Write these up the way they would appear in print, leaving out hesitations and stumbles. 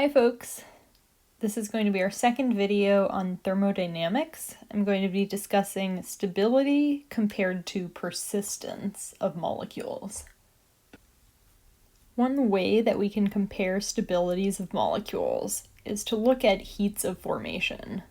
Hi folks! This is going to be our second video on thermodynamics. I'm going to be discussing stability compared to persistence of molecules. One way that we can compare stabilities of molecules is to look at heats of formation.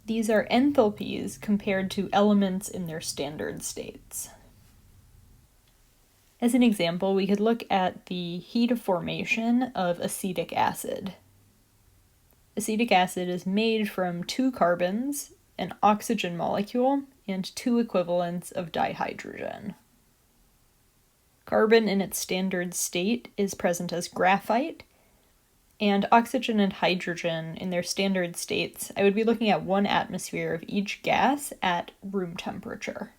These are enthalpies compared to elements in their standard states. As an example, we could look at the heat of formation of acetic acid. Acetic acid is made from 2 carbons, an oxygen molecule, and 2 equivalents of dihydrogen. Carbon in its standard state is present as graphite, and oxygen and hydrogen in their standard states, I would be looking at 1 atmosphere of each gas at room temperature.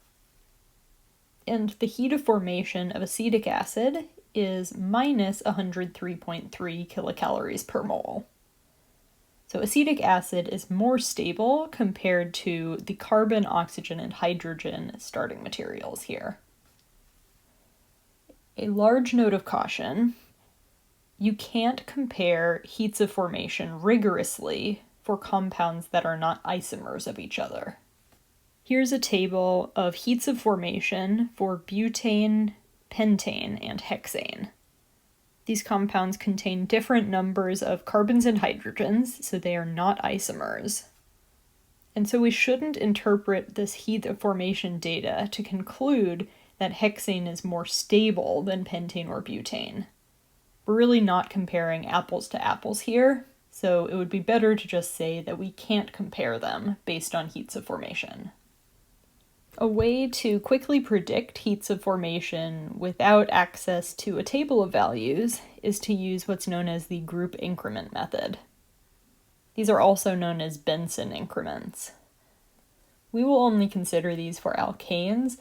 And the heat of formation of acetic acid is minus 103.3 kilocalories per mole. So acetic acid is more stable compared to the carbon, oxygen, and hydrogen starting materials here. A large note of caution: you can't compare heats of formation rigorously for compounds that are not isomers of each other. Here's a table of heats of formation for butane, pentane, and hexane. These compounds contain different numbers of carbons and hydrogens, so they are not isomers. And so we shouldn't interpret this heat of formation data to conclude that hexane is more stable than pentane or butane. We're really not comparing apples to apples here, so it would be better to just say that we can't compare them based on heats of formation. A way to quickly predict heats of formation without access to a table of values is to use what's known as the group increment method. These are also known as Benson increments. We will only consider these for alkanes,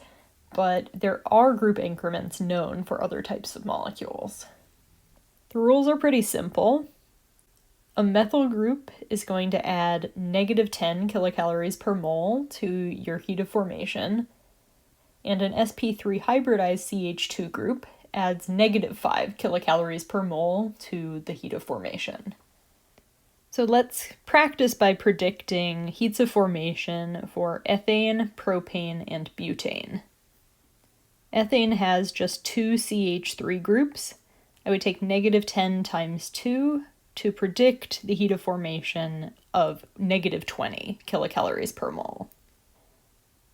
but there are group increments known for other types of molecules. The rules are pretty simple. A methyl group is going to add negative 10 kilocalories per mole to your heat of formation, and an sp3 hybridized CH2 group adds negative 5 kilocalories per mole to the heat of formation. So let's practice by predicting heats of formation for ethane, propane, and butane. Ethane has just 2 CH3 groups. I would take negative 10 times 2 to predict the heat of formation of negative 20 kilocalories per mole.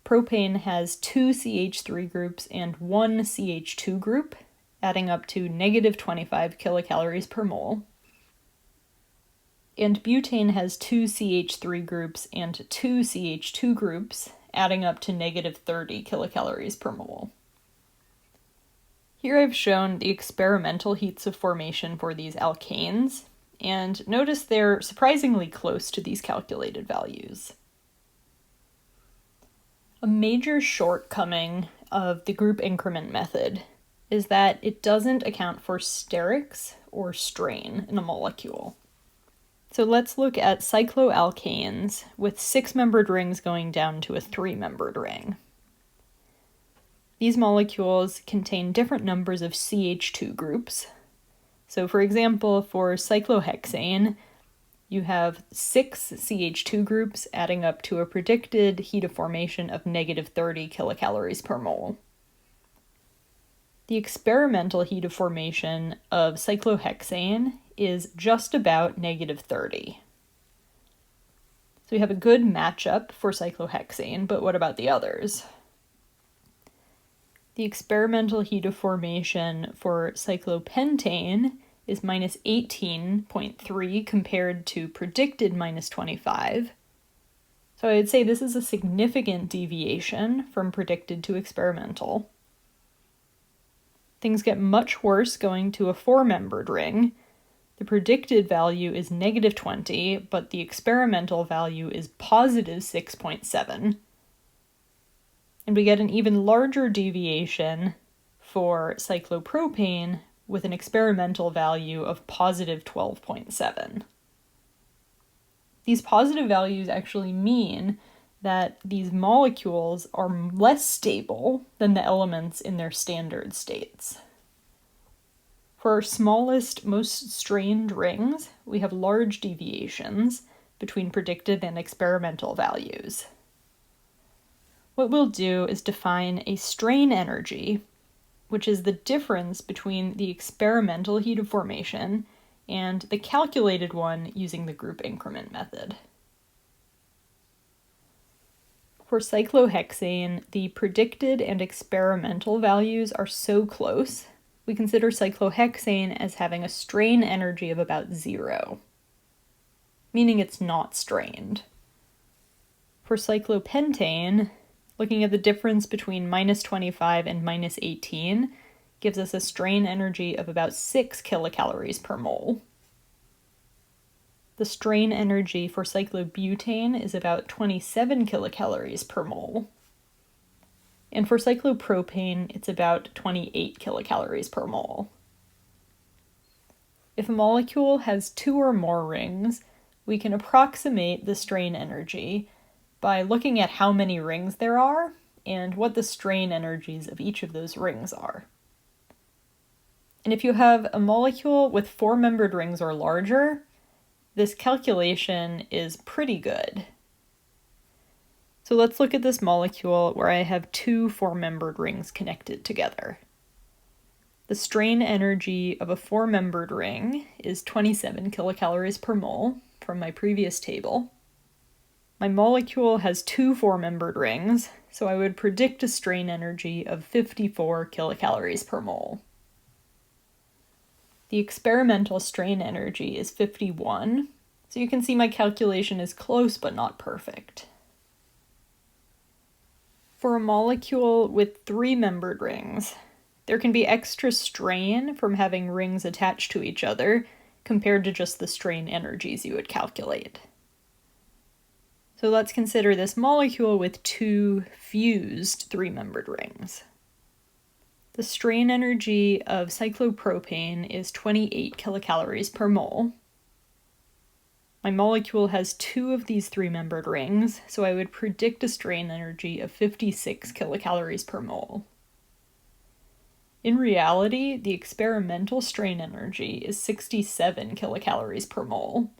Propane has 2 CH3 groups and 1 CH2 group, adding up to negative 25 kilocalories per mole. And butane has 2 CH3 groups and 2 CH2 groups, adding up to negative 30 kilocalories per mole. Here I've shown the experimental heats of formation for these alkanes, and notice they're surprisingly close to these calculated values. A major shortcoming of the group increment method is that it doesn't account for sterics or strain in a molecule. So let's look at cycloalkanes with 6-membered rings going down to a 3-membered ring. These molecules contain different numbers of CH2 groups. So for example, for cyclohexane, you have 6 CH2 groups adding up to a predicted heat of formation of negative 30 kilocalories per mole. The experimental heat of formation of cyclohexane is just about negative 30. So we have a good matchup for cyclohexane, but what about the others? The experimental heat of formation for cyclopentane is minus 18.3 compared to predicted minus 25. So I would say this is a significant deviation from predicted to experimental. Things get much worse going to a 4-membered ring. The predicted value is negative 20, but the experimental value is positive 6.7. And we get an even larger deviation for cyclopropane with an experimental value of positive 12.7. These positive values actually mean that these molecules are less stable than the elements in their standard states. For our smallest, most strained rings, we have large deviations between predicted and experimental values. What we'll do is define a strain energy, which is the difference between the experimental heat of formation and the calculated one using the group increment method. For cyclohexane, the predicted and experimental values are so close, we consider cyclohexane as having a strain energy of about 0, meaning it's not strained. For cyclopentane, looking at the difference between -25 and -18 gives us a strain energy of about 6 kilocalories per mole. The strain energy for cyclobutane is about 27 kilocalories per mole. And for cyclopropane, it's about 28 kilocalories per mole. If a molecule has 2 or more rings, we can approximate the strain energy by looking at how many rings there are and what the strain energies of each of those rings are. And if you have a molecule with 4-membered rings or larger, this calculation is pretty good. So let's look at this molecule where I have 2 4-membered rings connected together. The strain energy of a 4-membered ring is 27 kilocalories per mole from my previous table. My molecule has 2 4-membered rings, so I would predict a strain energy of 54 kilocalories per mole. The experimental strain energy is 51, so you can see my calculation is close but not perfect. For a molecule with 3-membered rings, there can be extra strain from having rings attached to each other compared to just the strain energies you would calculate. So let's consider this molecule with 2 fused 3-membered rings. The strain energy of cyclopropane is 28 kilocalories per mole. My molecule has 2 of these 3-membered rings, so I would predict a strain energy of 56 kilocalories per mole. In reality, the experimental strain energy is 67 kilocalories per mole.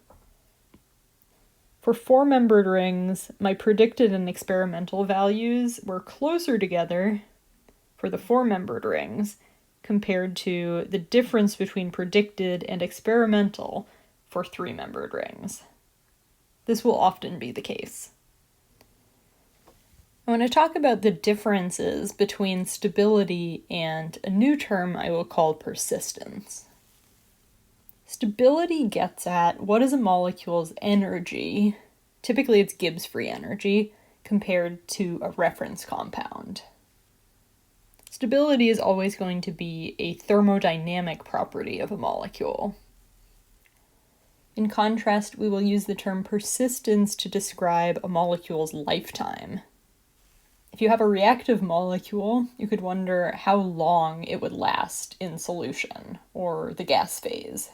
For 4-membered rings, my predicted and experimental values were closer together for the 4-membered rings compared to the difference between predicted and experimental for 3-membered rings. This will often be the case. I want to talk about the differences between stability and a new term I will call persistence. Stability gets at what is a molecule's energy, typically it's Gibbs free energy, compared to a reference compound. Stability is always going to be a thermodynamic property of a molecule. In contrast, we will use the term persistence to describe a molecule's lifetime. If you have a reactive molecule, you could wonder how long it would last in solution, or the gas phase.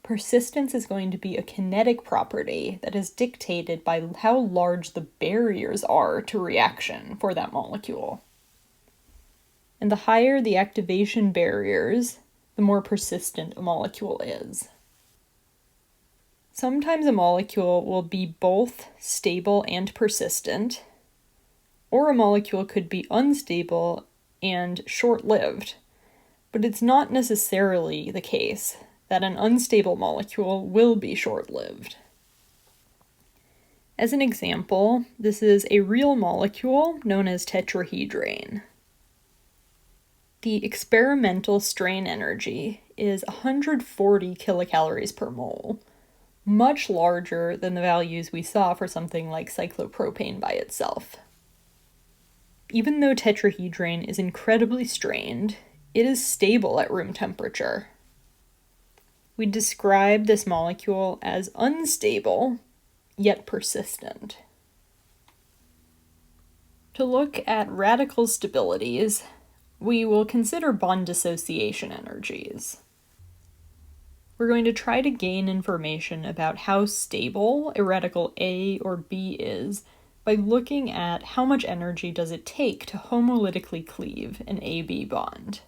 Persistence is going to be a kinetic property that is dictated by how large the barriers are to reaction for that molecule. And the higher the activation barriers, the more persistent a molecule is. Sometimes a molecule will be both stable and persistent, or a molecule could be unstable and short-lived, but it's not necessarily the case that an unstable molecule will be short-lived. As an example, this is a real molecule known as tetrahedrane. The experimental strain energy is 140 kilocalories per mole, much larger than the values we saw for something like cyclopropane by itself. Even though tetrahedrane is incredibly strained, it is stable at room temperature. We describe this molecule as unstable, yet persistent. To look at radical stabilities, we will consider bond dissociation energies. We're going to try to gain information about how stable a radical A or B is by looking at how much energy does it take to homolytically cleave an AB bond.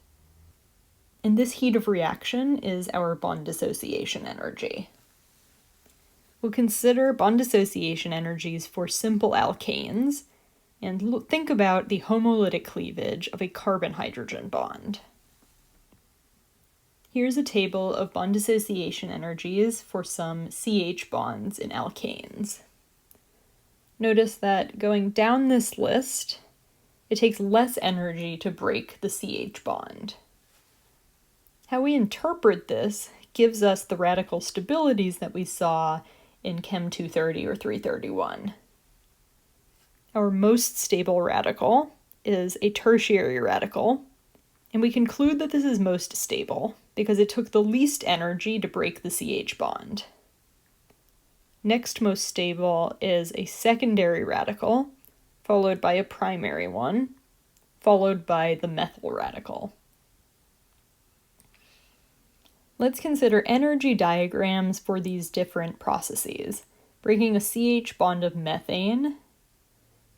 And this heat of reaction is our bond dissociation energy. We'll consider bond dissociation energies for simple alkanes, and think about the homolytic cleavage of a carbon-hydrogen bond. Here's a table of bond dissociation energies for some CH bonds in alkanes. Notice that going down this list, it takes less energy to break the CH bond. How we interpret this gives us the radical stabilities that we saw in Chem 230 or 331. Our most stable radical is a tertiary radical, and we conclude that this is most stable because it took the least energy to break the CH bond. Next most stable is a secondary radical, followed by a primary one, followed by the methyl radical. Let's consider energy diagrams for these different processes, breaking a CH bond of methane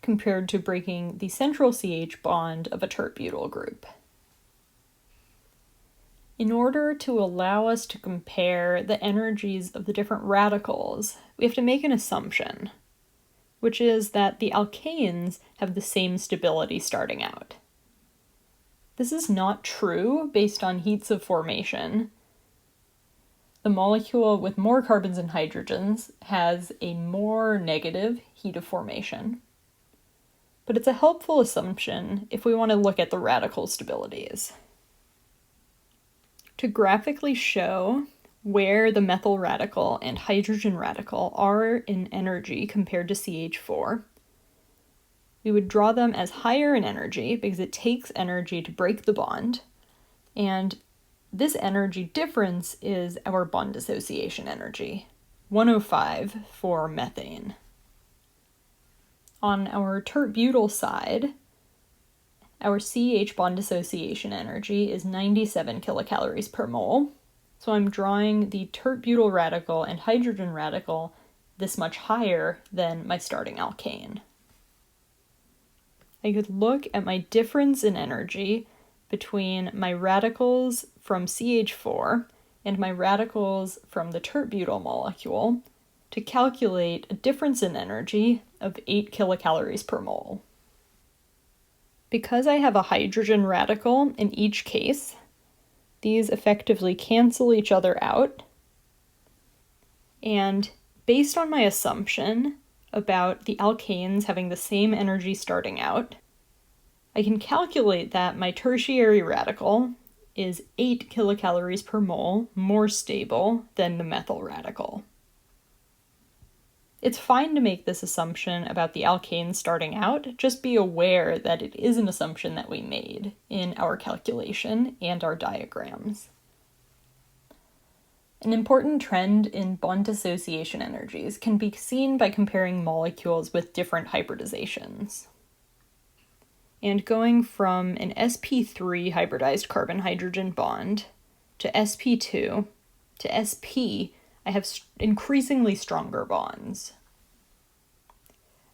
compared to breaking the central CH bond of a tert-butyl group. In order to allow us to compare the energies of the different radicals, we have to make an assumption, which is that the alkanes have the same stability starting out. This is not true based on heats of formation. The molecule with more carbons and hydrogens has a more negative heat of formation, but it's a helpful assumption if we want to look at the radical stabilities. To graphically show where the methyl radical and hydrogen radical are in energy compared to CH4, we would draw them as higher in energy because it takes energy to break the bond, and this energy difference is our bond dissociation energy, 105 for methane. On our tert-butyl side, our CH bond dissociation energy is 97 kilocalories per mole, so I'm drawing the tert-butyl radical and hydrogen radical this much higher than my starting alkane. I could look at my difference in energy between my radicals from CH4 and my radicals from the tert-butyl molecule to calculate a difference in energy of 8 kilocalories per mole. Because I have a hydrogen radical in each case, these effectively cancel each other out, and based on my assumption about the alkanes having the same energy starting out, I can calculate that my tertiary radical is 8 kilocalories per mole more stable than the methyl radical. It's fine to make this assumption about the alkanes starting out, just be aware that it is an assumption that we made in our calculation and our diagrams. An important trend in bond dissociation energies can be seen by comparing molecules with different hybridizations. And going from an sp3 hybridized carbon-hydrogen bond to sp2 to sp, I have increasingly stronger bonds.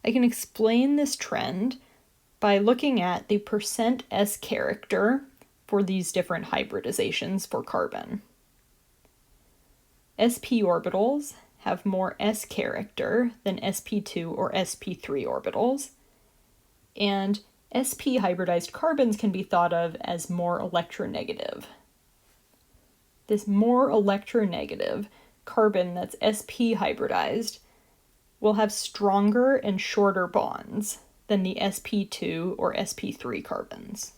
I can explain this trend by looking at the percent S character for these different hybridizations for carbon. sp orbitals have more S character than sp2 or sp3 orbitals, and sp hybridized carbons can be thought of as more electronegative. This more electronegative carbon that's sp hybridized will have stronger and shorter bonds than the sp2 or sp3 carbons.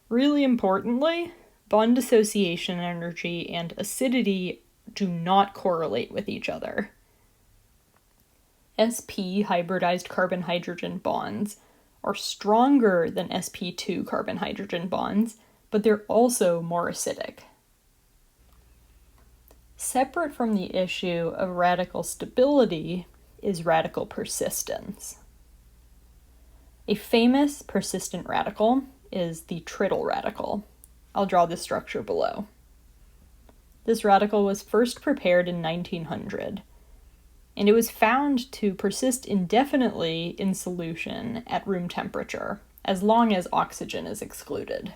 Really importantly, bond dissociation energy and acidity do not correlate with each other. sp hybridized carbon-hydrogen bonds are stronger than sp2 carbon-hydrogen bonds, but they're also more acidic. Separate from the issue of radical stability is radical persistence. A famous persistent radical is the trittyl radical. I'll draw the structure below. This radical was first prepared in 1900, and it was found to persist indefinitely in solution at room temperature, as long as oxygen is excluded.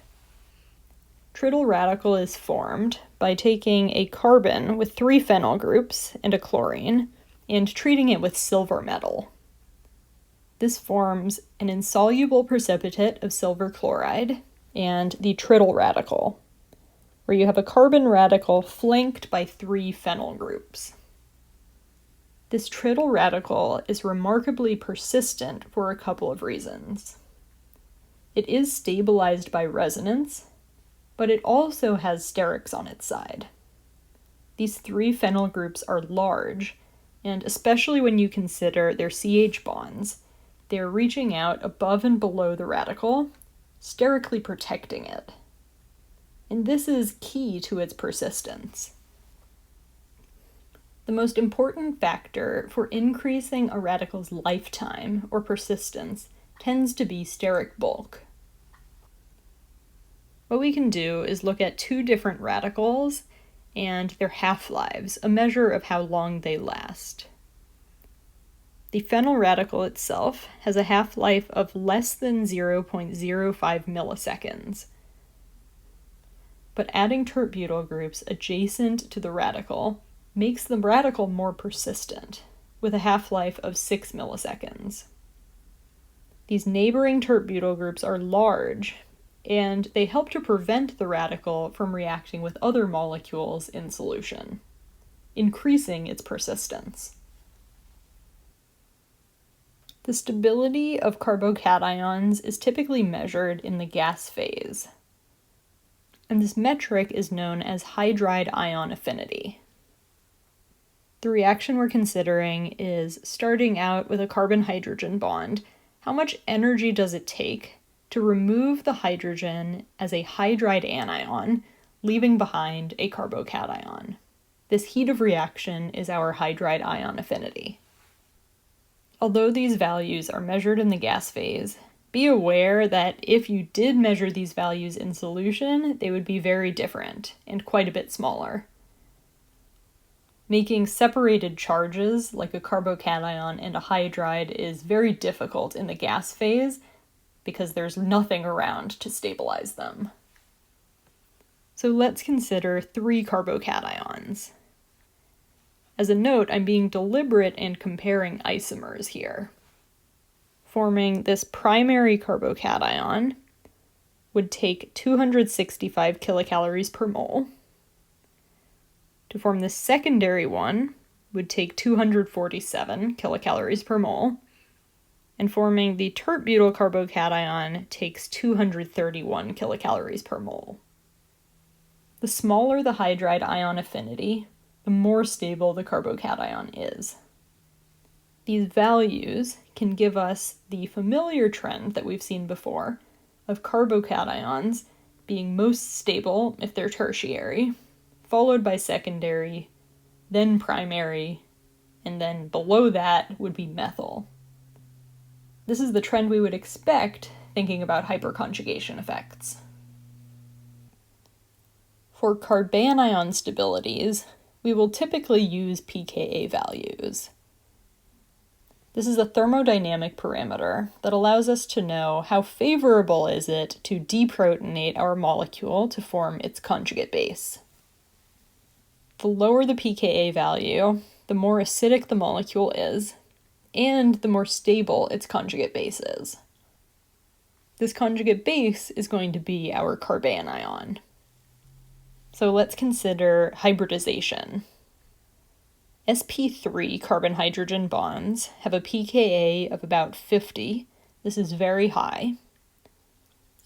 Trityl radical is formed by taking a carbon with 3 phenyl groups and a chlorine and treating it with silver metal. This forms an insoluble precipitate of silver chloride and the trityl radical, where you have a carbon radical flanked by 3 phenyl groups. This trityl radical is remarkably persistent for a couple of reasons. It is stabilized by resonance, but it also has sterics on its side. These 3 phenyl groups are large, and especially when you consider their CH bonds, they are reaching out above and below the radical, sterically protecting it. And this is key to its persistence. The most important factor for increasing a radical's lifetime or persistence tends to be steric bulk. What we can do is look at 2 different radicals and their half-lives, a measure of how long they last. The phenyl radical itself has a half-life of less than 0.05 milliseconds. But adding tert-butyl groups adjacent to the radical makes the radical more persistent, with a half-life of 6 milliseconds. These neighboring tert-butyl groups are large, and they help to prevent the radical from reacting with other molecules in solution, increasing its persistence. The stability of carbocations is typically measured in the gas phase, and this metric is known as hydride ion affinity. The reaction we're considering is starting out with a carbon-hydrogen bond. How much energy does it take to remove the hydrogen as a hydride anion, leaving behind a carbocation? This heat of reaction is our hydride ion affinity. Although these values are measured in the gas phase, be aware that if you did measure these values in solution, they would be very different and quite a bit smaller. Making separated charges, like a carbocation and a hydride, is very difficult in the gas phase because there's nothing around to stabilize them. So let's consider 3 carbocations. As a note, I'm being deliberate in comparing isomers here. Forming this primary carbocation would take 265 kilocalories per mole. To form the secondary one would take 247 kilocalories per mole, and forming the tert-butyl carbocation takes 231 kilocalories per mole. The smaller the hydride ion affinity, the more stable the carbocation is. These values can give us the familiar trend that we've seen before of carbocations being most stable if they're tertiary, followed by secondary, then primary, and then below that would be methyl. This is the trend we would expect thinking about hyperconjugation effects. For carbanion stabilities, we will typically use pKa values. This is a thermodynamic parameter that allows us to know how favorable is it to deprotonate our molecule to form its conjugate base. The lower the pKa value, the more acidic the molecule is, and the more stable its conjugate base is. This conjugate base is going to be our carbanion. So let's consider hybridization. sp3 carbon-hydrogen bonds have a pKa of about 50. This is very high.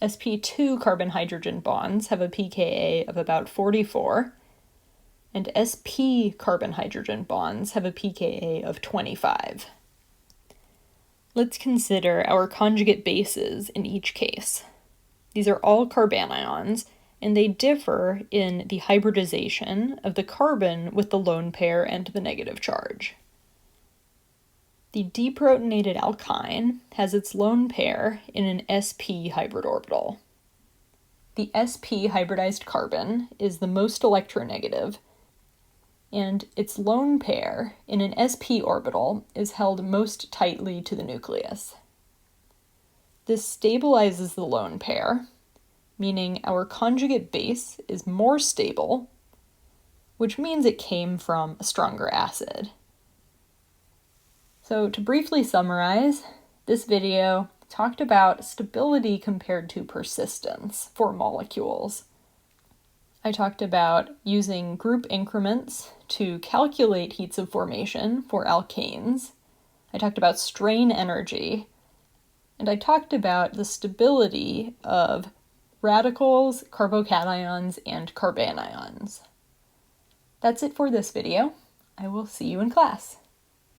sp2 carbon-hydrogen bonds have a pKa of about 44. And sp carbon-hydrogen bonds have a pKa of 25. Let's consider our conjugate bases in each case. These are all carbanions, and they differ in the hybridization of the carbon with the lone pair and the negative charge. The deprotonated alkyne has its lone pair in an sp hybrid orbital. The sp hybridized carbon is the most electronegative, and its lone pair in an sp orbital is held most tightly to the nucleus. This stabilizes the lone pair, meaning our conjugate base is more stable, which means it came from a stronger acid. So to briefly summarize, this video talked about stability compared to persistence for molecules. I talked about using group increments to calculate heats of formation for alkanes. I talked about strain energy. And I talked about the stability of radicals, carbocations, and carbanions. That's it for this video. I will see you in class.